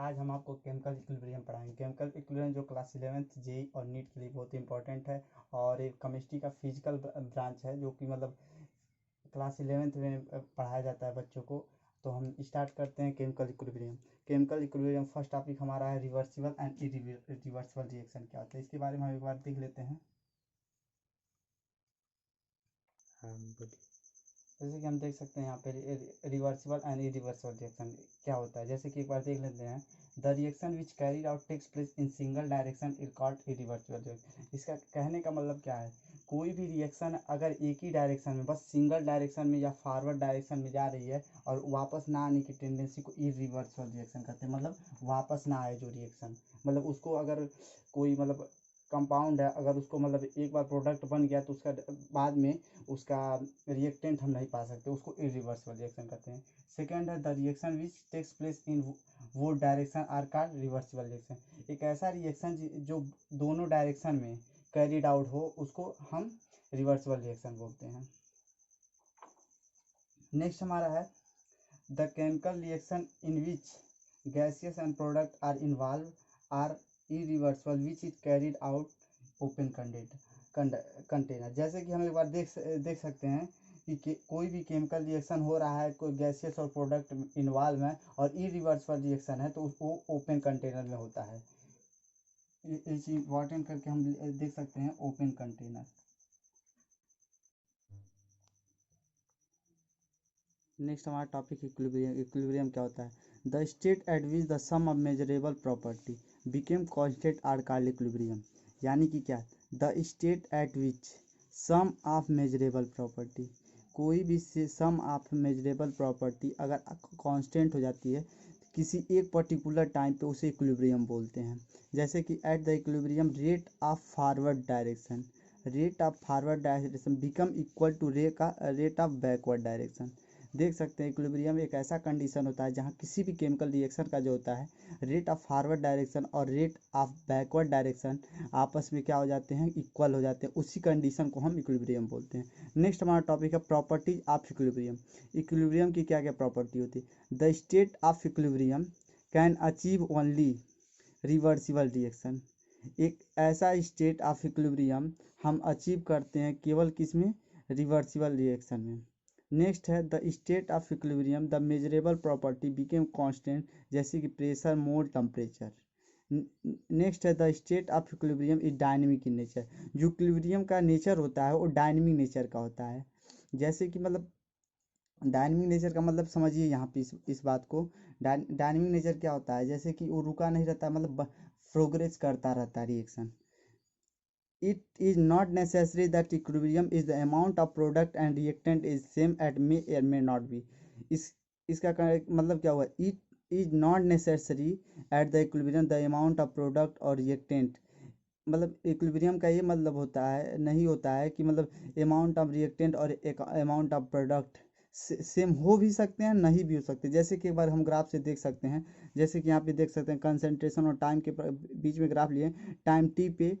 आज हम आपको केमिकल इक्विलिब्रियम पढ़ाएंगे। केमिकल इक्विलिब्रियम जो क्लास 11th जेई और नीट के लिए बहुत इंपॉर्टेंट है और एक केमिस्ट्री का फिजिकल ब्रांच है जो कि मतलब क्लास 11th में पढ़ाया जाता है बच्चों को। तो हम स्टार्ट करते हैं chemical equilibrium. Chemical equilibrium first topic हमारा है रिवर्सिबल एंड इरिवर्सिबल रिएक्शन क्या होता है, इसके बारे में हम एक बार देख लेते हैं। जैसे कि हम देख सकते हैं यहाँ पे रिवर्सिबल एंड इरिवर्सिबल रिएक्शन क्या होता है, जैसे कि एक बार देख लेते हैं। The reaction which carried out takes place in single direction is called irreversible reaction. इसका कहने का मतलब क्या है, कोई भी रिएक्शन अगर एक ही डायरेक्शन में, बस सिंगल डायरेक्शन में या फॉरवर्ड डायरेक्शन में जा रही है और वापस ना आने की टेंडेंसी को इरिवर्सिबल रिएक्शन कहते हैं। मतलब वापस ना आए जो रिएक्शन, मतलब उसको अगर कोई मतलब कंपाउंड है, अगर उसको मतलब एक बार प्रोडक्ट बन गया तो उसका बाद में उसका रिएक्टेंट हम नहीं पा सकते, उसको इरिवर्सिबल रिएक्शन कहते हैं। सेकेंड है the reaction which takes place in वो direction are called reversible reaction. एक ऐसा रिएक्शन जो दोनों डायरेक्शन में कैरिड आउट हो उसको हम रिवर्सिबल रिएक्शन बोलते हैं। नेक्स्ट हमारा है the chemical reaction in which gaseous and product are involve are irreversible which is carried out open container. जैसे कि हम एक बार देख सकते हैं कि कोई भी केमिकल रिएक्शन हो रहा है, कोई गैसियस और प्रोडक्ट इन्वॉल्व है और इरिवर्सिबल रिएक्शन है तो वो ओपन कंटेनर में होता है। इस इम्पॉर्टेंट करके हम देख सकते हैं ओपन कंटेनर। नेक्स्ट हमारा टॉपिक इक्विलिब्रियम। इक्विलिब्रियम क्या होता है, the state at which the sum of measurable property became constant are called equilibrium. यानी कि क्या, the state at which sum of measurable property, कोई भी सम ऑफ मेजरेबल प्रॉपर्टी अगर कांस्टेंट हो जाती है किसी एक पर्टिकुलर टाइम पे, उसे इक्विलिब्रियम बोलते हैं। जैसे कि at the equilibrium rate of forward direction, rate of forward direction become equal to rate of backward direction. देख सकते हैं इक्विलिब्रियम एक ऐसा कंडीशन होता है जहाँ किसी भी केमिकल रिएक्शन का जो होता है रेट ऑफ फॉरवर्ड डायरेक्शन और रेट ऑफ बैकवर्ड डायरेक्शन आपस में क्या हो जाते हैं, इक्वल हो जाते हैं। उसी कंडीशन को हम इक्विलिब्रियम बोलते हैं। नेक्स्ट हमारा टॉपिक है प्रॉपर्टीज ऑफ इक्विलिब्रियम। इक्विलिब्रियम की क्या क्या प्रॉपर्टी होती है, the state of equilibrium can achieve only reversible reaction. एक ऐसा स्टेट ऑफ इक्विलिब्रियम हम अचीव करते हैं केवल किस में, रिवर्सिबल रिएक्शन में। नेक्स्ट है the state of equilibrium the measurable property became constant, जैसे कि प्रेशर, मोल, टेम्परेचर। नेक्स्ट है the state of equilibrium is dynamic in nature. जो इक्विलिब्रियम का नेचर होता है वो डायनेमिक नेचर का होता है। जैसे कि मतलब डायनेमिक नेचर का मतलब समझिए यहाँ पे इस बात को। डायनेमिक नेचर क्या होता है, जैसे कि वो रुका नहीं रहता, मतलब प्रोग्रेस करता रहता है reaction. It is not necessary that equilibrium is the amount of product and reactant is same at may or may not be। इसका मतलब क्या हुआ, it is not necessary at the equilibrium the amount of product और reactant। मतलब equilibrium का ये मतलब होता है, नहीं होता है कि मतलब अमाउंट ऑफ रिएक्टेंट और एक अमाउंट ऑफ प्रोडक्ट सेम हो भी सकते हैं, नहीं भी हो सकते। जैसे कि एक बार हम ग्राफ से देख सकते हैं, जैसे कि यहाँ पे देख सकते हैं कंसंट्रेशन और टाइम के बीच में ग्राफ लिए, टाइम टी पे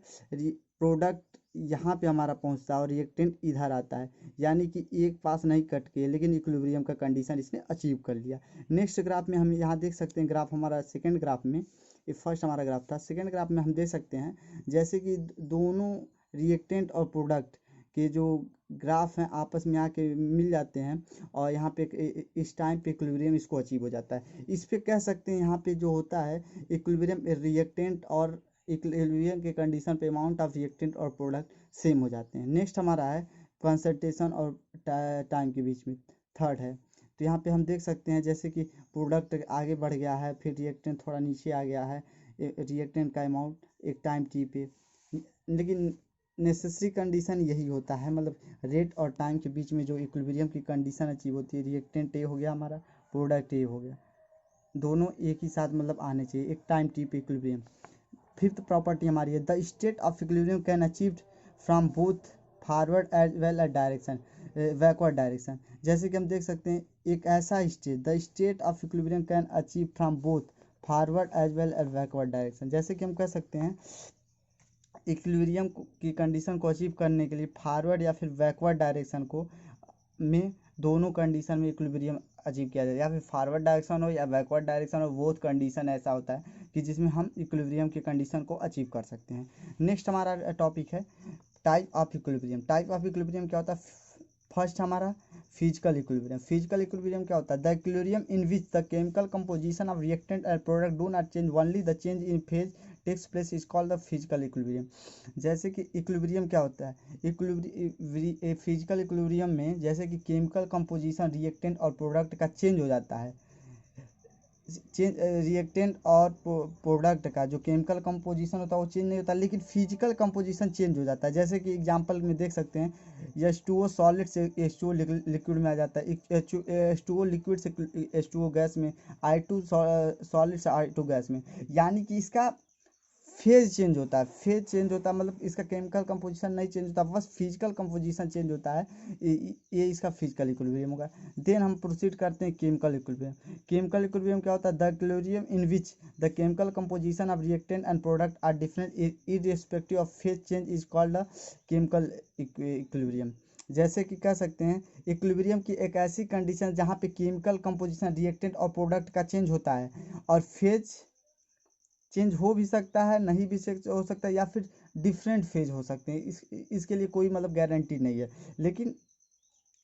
प्रोडक्ट यहाँ पे हमारा पहुँचता है और रिएक्टेंट इधर आता है, यानी कि एक पास नहीं कट के, लेकिन इक्विलिब्रियम का कंडीशन इसने अचीव कर लिया। नेक्स्ट ग्राफ में हम यहाँ देख सकते हैं, ग्राफ हमारा सेकेंड ग्राफ में, ये फर्स्ट हमारा ग्राफ था, सेकेंड ग्राफ में हम देख सकते हैं जैसे कि दोनों रिएक्टेंट और प्रोडक्ट के जो ग्राफ हैं आपस में आके मिल जाते हैं और यहाँ पे इस टाइम पे इक्विलिब्रियम इसको अचीव हो जाता है। इस पे कह सकते हैं यहाँ पे जो होता है इक्विलिब्रियम रिएक्टेंट और इक्विलिब्रियम के कंडीशन पे अमाउंट ऑफ रिएक्टेंट और प्रोडक्ट सेम हो जाते हैं। नेक्स्ट हमारा है कंसंट्रेशन और टाइम के बीच में, थर्ड है। तो यहाँ पे हम देख सकते हैं जैसे कि प्रोडक्ट आगे बढ़ गया है, फिर रिएक्टेंट थोड़ा नीचे आ गया है, रिएक्टेंट का अमाउंट एक टाइम टी पे, लेकिन नेसेसरी कंडीशन यही होता है, मतलब रेट और टाइम के बीच में जो इक्विलिब्रियम की कंडीशन अचीव होती है, रिएक्टेंट ए हो गया हमारा, प्रोडक्ट ए हो गया, दोनों एक ही साथ मतलब आने चाहिए एक टाइम टी पे इक्विलिब्रियम। फिफ्थ प्रॉपर्टी हमारी है the state of equilibrium can achieve from both forward as well as direction, backward direction. जैसे कि हम देख सकते हैं एक ऐसा state, the state of equilibrium can achieve from both forward as well as backward direction. जैसे कि हम कह सकते हैं इक्विलिब्रियम की कंडीशन को अचीव करने के लिए फॉरवर्ड या फिर बैकवर्ड डायरेक्शन को में दोनों कंडीशन में इक्विलिब्रियम अचीव किया जाए, या फिर फॉरवर्ड डायरेक्शन हो या बैकवर्ड डायरेक्शन हो, बोथ कंडीशन ऐसा होता है कि जिसमें हम इक्विलिब्रियम की कंडीशन को अचीव कर सकते हैं। नेक्स्ट हमारा टॉपिक है type of equilibrium. Type of equilibrium क्या होता है? फर्स्ट हमारा फिजिकल इक्विलिब्रियम। फिजिकल इक्विलिब्रियम क्या होता है? The equilibrium in which the chemical composition of reactant and product do not change, only the change in phase takes place is called the physical equilibrium. जैसे कि equilibrium क्या होता है? Physical equilibrium में जैसे कि केमिकल कंपोजिशन रिएक्टेंट और product का चेंज हो जाता है। चेंज रिएक्टेंट और प्रोडक्ट का जो केमिकल कंपोजिशन होता है वो चेंज नहीं होता, लेकिन फिजिकल कंपोजिशन चेंज हो जाता है। जैसे कि एग्जांपल में देख सकते हैं, H2O सॉलिड से H2O लिक्विड में आ जाता है, H2O लिक्विड से H2O गैस में, I2 सॉलिड से I2 गैस में। यानी कि इसका फेज चेंज होता है। फेज चेंज होता है मतलब इसका केमिकल कंपोजिशन नहीं चेंज होता, बस फिजिकल कंपोजिशन चेंज होता है। ये इसका फिजिकल इक्विलिब्रियम होगा। देन हम प्रोसीड करते हैं केमिकल इक्विलिब्रियम। केमिकल इक्विलिब्रियम क्या होता है? The equilibrium in which the chemical composition of reactant and product are different irrespective of phase change is called the chemical equilibrium. जैसे कि कह सकते हैं इक्विलिब्रियम की एक ऐसी कंडीशन जहाँ पे केमिकल कंपोजिशन रिएक्टेंट और प्रोडक्ट का चेंज होता है और फेज चेंज हो भी सकता है, नहीं भी हो सकता है, या फिर डिफरेंट फेज हो सकते हैं। इसके लिए कोई मतलब गारंटी नहीं है, लेकिन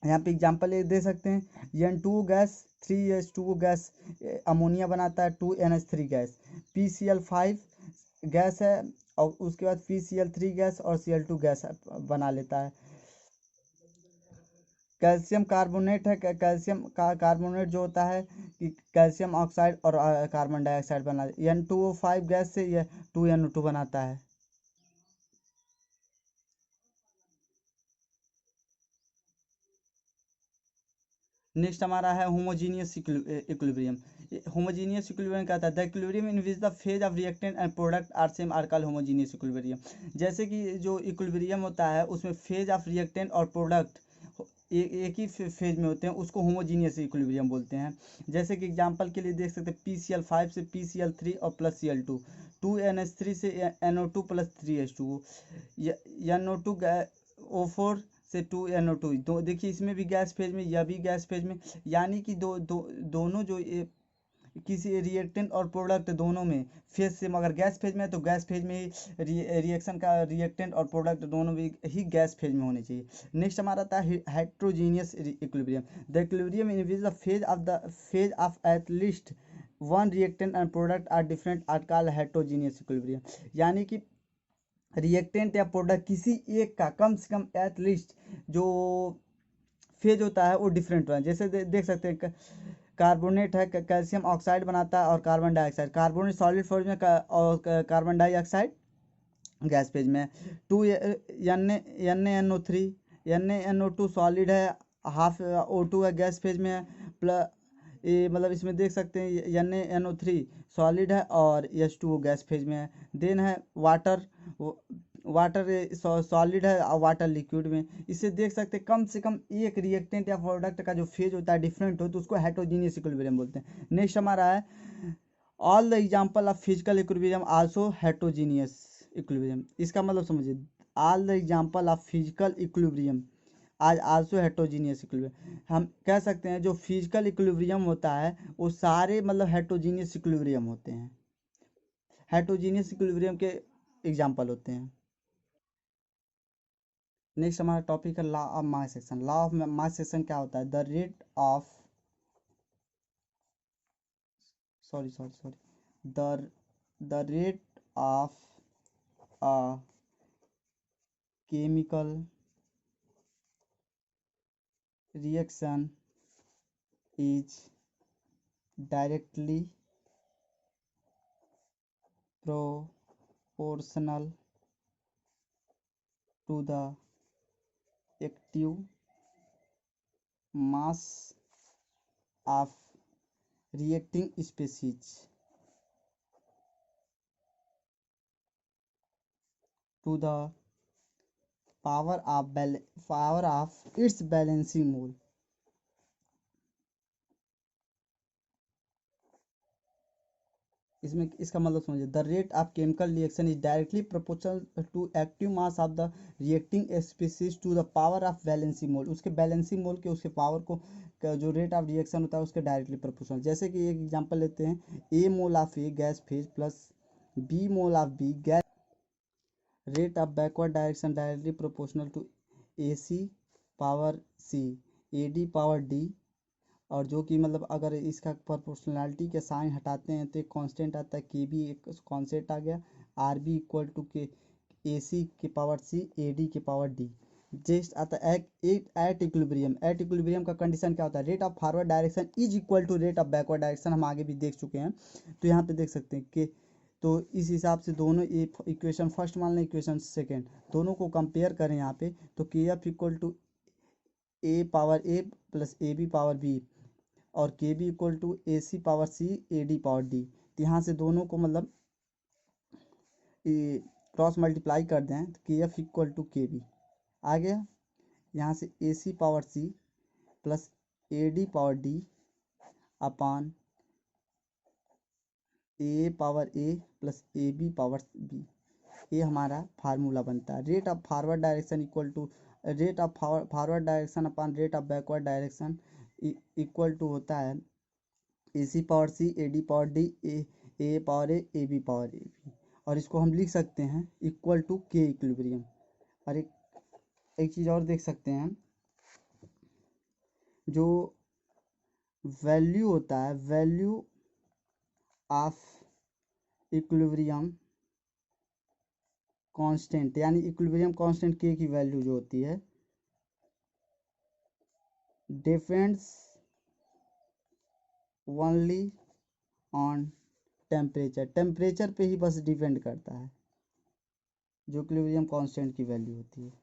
यहाँ पे एग्जांपल ये दे सकते हैं। N2 gas 3H2O gas ammonia बनाता है, 2NH3 गैस, PCl5 गैस है और उसके बाद PCl3 गैस और Cl2 गैस बना लेता है। कैल्शियम कार्बोनेट है, कैल्शियम कार्बोनेट जो होता है कि कैल्शियम ऑक्साइड और कार्बन डाइऑक्साइड बना, N2O5 गैस से यह 2NO2 बनाता है। नेक्स्ट हमारा है होमोजीनियस इक्विलिब्रियम। होमोजीनियस इक्विलिब्रियम क्या होता है? The equilibrium in which the phase of reactant and product are same are called homogeneous equilibrium. जैसे कि जो इक्विलिब्रियम होता है उसमें फेज ऑफ रिएक्टेंट और प्रोडक्ट एक ही फेज में होते हैं, उसको होमोजीनियस इक्विलिब्रियम बोलते हैं। जैसे कि एग्जांपल के लिए देख सकते हैं PCl5 से PCl3 और प्लस Cl2, 2NH3 से NO2 प्लस 3H2O, NO2O4 से 2NO2। दो देखिए इसमें भी गैस फेज में, यह भी गैस फेज में। यानी कि दोनों जो किसी रिएक्टेंट और प्रोडक्ट दोनों में फेज से, मगर गैस फेज में है तो गैस फेज में ही रिएक्शन का रिएक्टेंट और प्रोडक्ट दोनों भी ही गैस फेज में होने चाहिए। नेक्स्ट हमारा था heterogeneous equilibrium. The equilibrium in which the phase of at least one reactant and product are different are called heterogeneous equilibrium. यानी कि रिएक्टेंट या प्रोडक्ट किसी एक का कम से कम एटलीस्ट जो फेज होता है वो डिफरेंट होता है। जैसे देख सकते हैं कार्बोनेट है, कैल्शियम ऑक्साइड बनाता है और carbon dioxide, carbonate solid phase में और कार्बन डाइऑक्साइड गैस फेज में। 2NaNO3, NaNO2 सॉलिड है, हाफ O2 है, गैस फेज में है। प्लस ये मतलब इसमें देख सकते हैं NaNO3 सॉलिड है और H2O गैस फेज में है। देन है वाटर, वाटर सॉलिड है और वाटर लिक्विड में। इससे देख सकते हैं कम से कम एक रिएक्टेंट या प्रोडक्ट का जो फेज होता है डिफरेंट हो तो उसको हेट्रोजीनियस इक्विलिब्रियम बोलते हैं। नेक्स्ट हमारा है all the example of physical equilibrium also heterogeneous equilibrium. इसका मतलब समझिए all the example of physical equilibrium आज आल्सो हेट्रोजीनियस इक्विलिब्रियम। हम कह सकते हैं जो फिजिकल इक्विलिब्रियम होता है वो सारे मतलब हेट्रोजीनियस इक्विलिब्रियम होते हैं। हेट्रोजीनियस इक्विलिब्रियम के एग्जांपल होते हैं। नेक्स्ट हमारा टॉपिक है law of mass action. Law of mass action क्या होता है? The rate of sorry the rate of a chemical reaction is directly proportional to the active mass of reacting species to the power of its balancing mole. इसमें इसका मतलब समझिए, the rate of chemical reaction is directly proportional to active mass of the reacting species to the power of valency mole, उसके balancing मोल के उसके power को का जो रेट ऑफ रिएक्शन होता है उसके डायरेक्टली प्रोपोर्शनल। जैसे कि एक एग्जांपल लेते हैं, a mole of A gas phase plus b mole of B gas, rate of backward direction directly proportional to A C power C A D power D. और जो कि मतलब अगर इसका प्रोपोर्शनैलिटी के साइन हटाते हैं तो एक कांस्टेंट आता है के बी, एक कांस्टेंट आ गया, आर बी इक्वल टू के ए सी के पावर सी ए डी के पावर डी। जस्ट आता है एट इक्विलिब्रियम। एट इक्विलिब्रियम का कंडीशन क्या होता है, rate of forward direction is equal to rate of backward direction, हम आगे भी देख चुके हैं। तो यहाँ पे देख सकते हैं कि तो इस हिसाब से दोनों इक्वेशन फर्स्ट मान लें, इक्वेशन सेकेंड, दोनों को कंपेयर करें यहाँ पे, तो K F equal to A power A plus A B power B और K B equal to A C power C A D power D. तो यहाँ से दोनों को मतलब क्रॉस मल्टीप्लाई कर दें तो K F equal to K B आ गया। यहाँ से A C power C plus A D power D upon A power A plus A B power B, ये हमारा फार्मूला बनता है। Rate of forward direction equal to rate of forward direction upon rate of backward direction equal to होता है A C power C A D power D A power A B power A B. और इसको हम लिख सकते हैं equal to के equilibrium. और एक चीज़ और देख सकते हैं, जो वैल्यू होता है, वैल्यू ऑफ इक्विलिब्रियम कांस्टेंट, यानी इक्विलिब्रियम कांस्टेंट के की वैल्यू जो होती है depends only on temperature, temperature पे ही बस डिपेंड करता है जो इक्विलिब्रियम कांस्टेंट की वैल्यू होती है।